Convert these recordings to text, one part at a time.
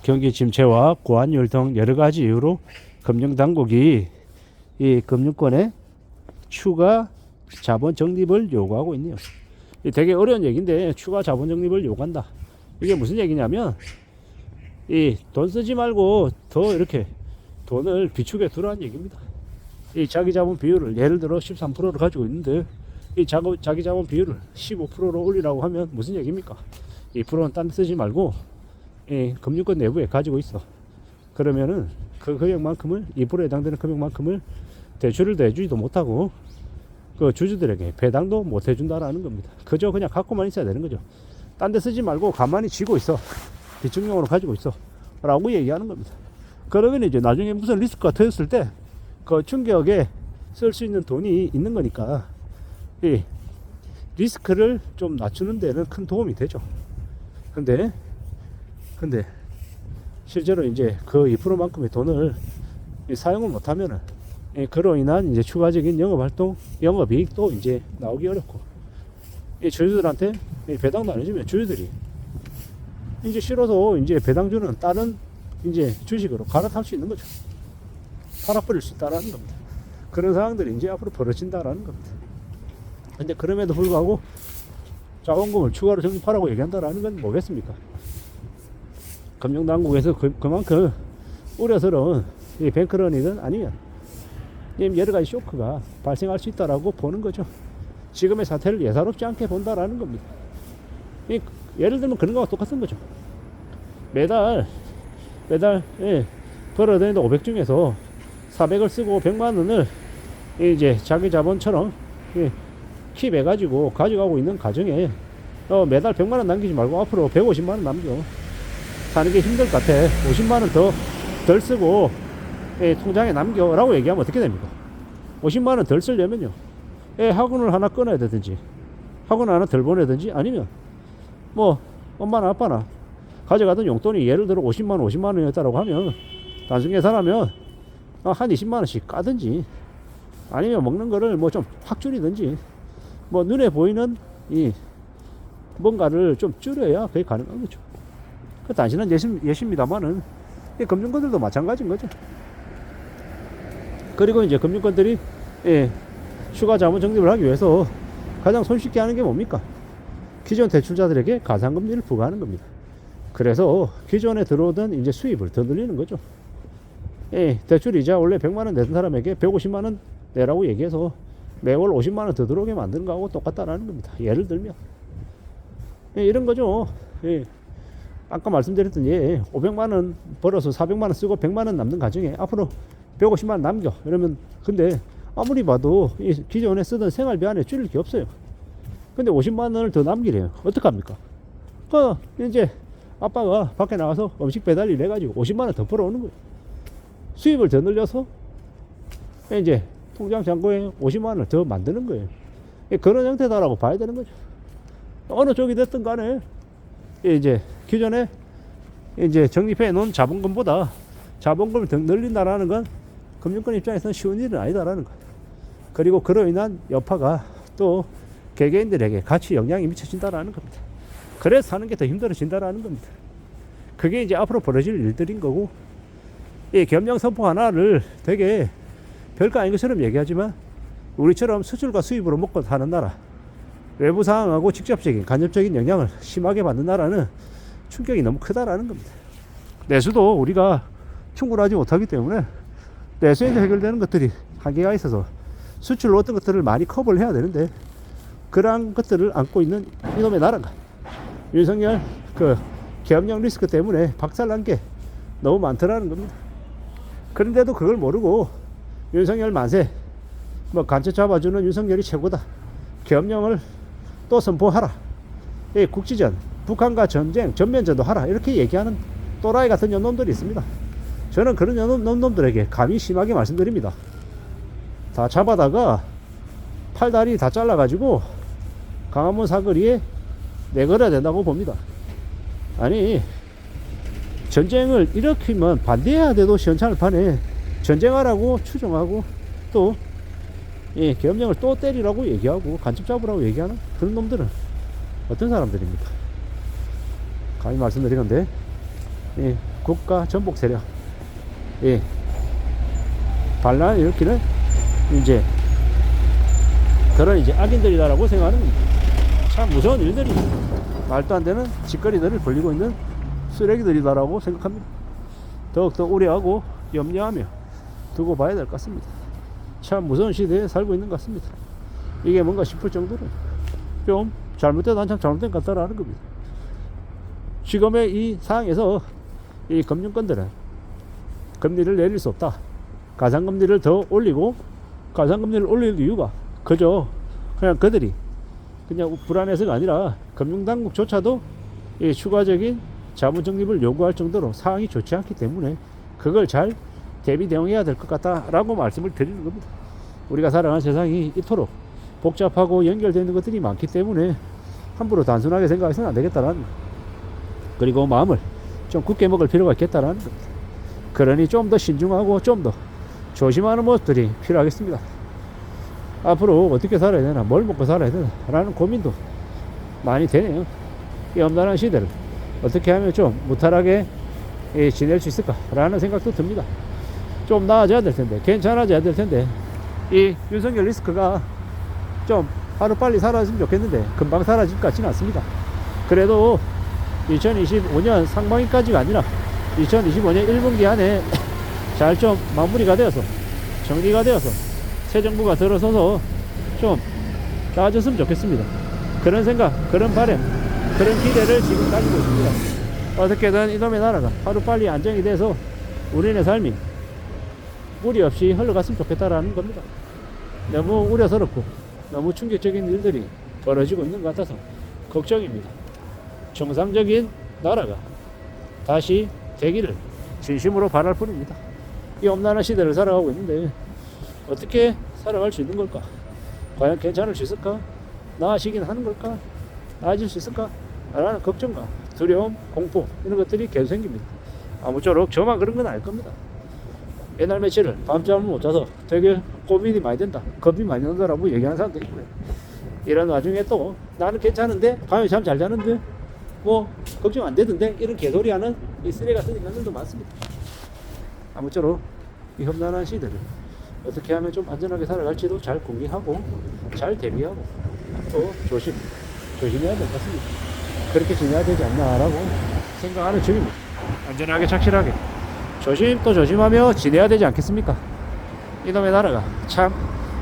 경기 침체와 고환율 등 여러 가지 이유로 금융당국이 이 금융권에 추가 자본 적립을 요구하고 있네요. 되게 어려운 얘기인데 추가 자본 적립을 요구한다. 이게 무슨 얘기냐면 이 돈 쓰지 말고 더 이렇게 돈을 비축해 두라는 얘기입니다. 이 자기 자본 비율을 예를 들어 13%를 가지고 있는데 이 자기 자본 비율을 15%로 올리라고 하면 무슨 얘기입니까? 2%는 딴 데 쓰지 말고 이 금융권 내부에 가지고 있어. 그러면은 그 금액만큼을 2%에 해당되는 금액만큼을 대출을 내주지도 못하고 그 주주들에게 배당도 못 해준다라는 겁니다. 그저 그냥 갖고만 있어야 되는 거죠. 딴 데 쓰지 말고 가만히 쥐고 있어. 비축용으로 가지고 있어. 라고 얘기하는 겁니다. 그러면 이제 나중에 무슨 리스크가 터졌을 때 그 충격에 쓸 수 있는 돈이 있는 거니까 이 리스크를 좀 낮추는 데는 큰 도움이 되죠. 근데 실제로 이제 그 2%만큼의 돈을 사용을 못하면은 그로 인한 이제 추가적인 영업활동, 영업이익도 이제 나오기 어렵고 이 주주들한테 배당도 안 해주면 주주들이 이제 싫어서 이제 배당주는 다른 이제 주식으로 갈아탈 수 있는 거죠. 팔아버릴 수 있다라는 겁니다. 그런 상황들이 이제 앞으로 벌어진다라는 겁니다. 근데 그럼에도 불구하고 자본금을 추가로 적립하라고 얘기한다라는 건 뭐겠습니까? 금융당국에서 그만큼 우려스러운 이 뱅크런이든 아니면 여러 가지 쇼크가 발생할 수 있다라고 보는 거죠. 지금의 사태를 예사롭지 않게 본다라는 겁니다. 예를 들면 그런 거와 똑같은 거죠. 매달 벌어야 되는데 500 중에서 400을 쓰고 100만 원을 이제 자기 자본처럼 킵해가지고 가져가고 있는 가정에 매달 100만 원 남기지 말고 앞으로 150만 원 남겨. 사는 게 힘들 것 같아. 50만 원 덜 쓰고 통장에 남겨라고 얘기하면 어떻게 됩니까? 50만 원 덜 쓰려면요. 학원을 하나 끊어야 되든지 학원 하나 덜 보내든지 아니면 뭐 엄마나 아빠나 가져가던 용돈이 예를 들어 50만 원이었다라고 하면 단순 계산하면 한 20만 원씩 까든지 아니면 먹는 거를 뭐 좀 확 줄이든지 뭐 눈에 보이는 이 뭔가를 좀 줄여야 그게 가능한 거죠. 그 단순한 예시입니다만은 금융권들도 마찬가지인 거죠. 그리고 이제 금융권들이 추가 자본 적립을 하기 위해서 가장 손쉽게 하는 게 뭡니까? 기존 대출자들에게 가상금리를 부과하는 겁니다. 그래서 기존에 들어오던 이제 수입을 더 늘리는 거죠. 대출 이자 원래 100만 원 내던 사람에게 150만 원 내라고 얘기해서 매월 50만 원 더 들어오게 만드는 거하고 똑같다라는 겁니다. 예를 들면 이런 거죠. 아까 말씀드렸던 500만 원 벌어서 400만 원 쓰고 100만 원 남는 가정에 앞으로 150만 원 남겨. 이러면 근데 아무리 봐도 기존에 쓰던 생활비 안에 줄일 게 없어요. 근데 50만 원을 더 남기래요. 어떡합니까? 이제 아빠가 밖에 나가서 음식 배달 일 해가지고 50만 원 더 벌어오는 거예요. 수입을 더 늘려서 이제 통장 잔고에 50만 원을 더 만드는 거예요. 그런 형태다라고 봐야 되는 거죠. 어느 쪽이 됐든 간에 이제 기존에 이제 적립해 놓은 자본금보다 자본금을 더 늘린다라는 건 금융권 입장에서는 쉬운 일은 아니다라는 거예요. 그리고 그로 인한 여파가 또 개개인들에게 같이 영향이 미쳐진다라는 겁니다. 그래서 사는 게 더 힘들어진다라는 겁니다. 그게 이제 앞으로 벌어질 일들인 거고, 이 겸영 선포 하나를 되게 별거 아닌 것처럼 얘기하지만 우리처럼 수출과 수입으로 먹고 사는 나라, 외부 상황하고 직접적인 간접적인 영향을 심하게 받는 나라는 충격이 너무 크다라는 겁니다. 내수도 우리가 충분하지 못하기 때문에 내수에서 해결되는 것들이 한계가 있어서 수출로 어떤 것들을 많이 커버를 해야 되는데 그러한 것들을 안고 있는 이놈의 나라가 윤석열 그 계엄령 리스크 때문에 박살난 게 너무 많더라는 겁니다. 그런데도 그걸 모르고 윤석열 만세, 뭐 간첩 잡아주는 윤석열이 최고다, 계엄령을 또 선포하라, 국지전, 북한과 전쟁, 전면전도 하라, 이렇게 얘기하는 또라이 같은 년놈들이 있습니다. 저는 그런 년놈들에게 감히 심하게 말씀드립니다. 다 잡아다가 팔다리 다 잘라가지고 강화문 사거리에 내걸어야 된다고 봅니다. 아니, 전쟁을 일으키면 반대해야 돼도 시원찮을 판에 전쟁하라고 추정하고 또 계엄령을 또 때리라고 얘기하고 간첩 잡으라고 얘기하는 그런 놈들은 어떤 사람들입니까? 감히 말씀드리는데 예, 국가 전복 세력, 예, 반란을 일으키는 이제 그런 이제 악인들이다라고 생각하는 겁니다. 참 무서운 일들이, 말도 안 되는 짓거리들을 벌리고 있는 쓰레기들이다라고 생각합니다. 더욱더 우려하고 염려하며 두고 봐야 될 것 같습니다. 참 무서운 시대에 살고 있는 것 같습니다. 이게 뭔가 싶을 정도로 좀 잘못돼도 한참 잘못된 것 같다라는 겁니다. 지금의 이 상황에서 이 금융권들은 금리를 내릴 수 없다. 가상금리를 더 올리고, 가상금리를 올릴 이유가 그저 그냥 그들이 그냥 불안해서가 아니라 금융당국조차도 이 추가적인 자본적립을 요구할 정도로 상황이 좋지 않기 때문에 그걸 잘 대비 대응해야 될 것 같다라고 말씀을 드리는 겁니다. 우리가 살아가는 세상이 이토록 복잡하고 연결되어 있는 것들이 많기 때문에 함부로 단순하게 생각해서는 안 되겠다라는 거. 그리고 마음을 좀 굳게 먹을 필요가 있겠다라는 겁니다. 그러니 좀 더 신중하고 좀 더 조심하는 모습들이 필요하겠습니다. 앞으로 어떻게 살아야 되나, 뭘 먹고 살아야 되나 라는 고민도 많이 되네요. 이 엄난한 시대를 어떻게 하면 좀 무탈하게 지낼 수 있을까 라는 생각도 듭니다. 좀 나아져야 될 텐데, 괜찮아져야 될 텐데, 이 윤석열 리스크가 좀 하루빨리 사라지면 좋겠는데 금방 사라질 것 같지는 않습니다. 그래도 2025년 상반기까지가 아니라 2025년 1분기 안에 잘 좀 마무리가 되어서 정리가 되어서 새 정부가 들어서서 좀 나아졌으면 좋겠습니다. 그런 생각, 그런 바람, 그런 기대를 지금 가지고 있습니다. 어떻게든 이놈의 나라가 하루빨리 안정이 돼서 우리네 삶이 무리 없이 흘러갔으면 좋겠다라는 겁니다. 너무 우려스럽고 너무 충격적인 일들이 벌어지고 있는 것 같아서 걱정입니다. 정상적인 나라가 다시 되기를 진심으로 바랄 뿐입니다. 이 엄난한 시대를 살아가고 있는데 어떻게 살아갈 수 있는 걸까? 과연 괜찮을 수 있을까? 나아지긴 하는 걸까? 나아질 수 있을까? 라는 걱정과 두려움, 공포 이런 것들이 계속 생깁니다. 아무쪼록 저만 그런 건 아닐 겁니다. 옛날 며칠을 밤잠을 못 자서 되게 고민이 많이 된다, 겁이 많이 난다라고 얘기하는 사람도 있고요. 이런 와중에 또 나는 괜찮은데, 밤에 잠 잘 자는데 뭐 걱정 안 되던데, 이런 개소리 하는 이 쓰레기 같은 인간들도 많습니다. 아무쪼록 이 험난한 시대를 어떻게 하면 좀 안전하게 살아갈지도 잘 공개하고 잘 대비하고 또 조심해야 될 것 같습니다. 그렇게 지내야 되지 않나라고 생각하는 중입니다. 안전하게 착실하게 조심 또 조심하며 지내야 되지 않겠습니까? 이놈의 나라가 참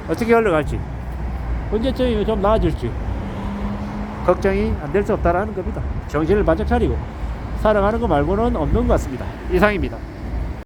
어떻게 흘러갈지, 언제쯤이면 좀 나아질지 걱정이 안 될 수 없다라는 겁니다. 정신을 바짝 차리고 살아가는 거 말고는 없는 것 같습니다. 이상입니다.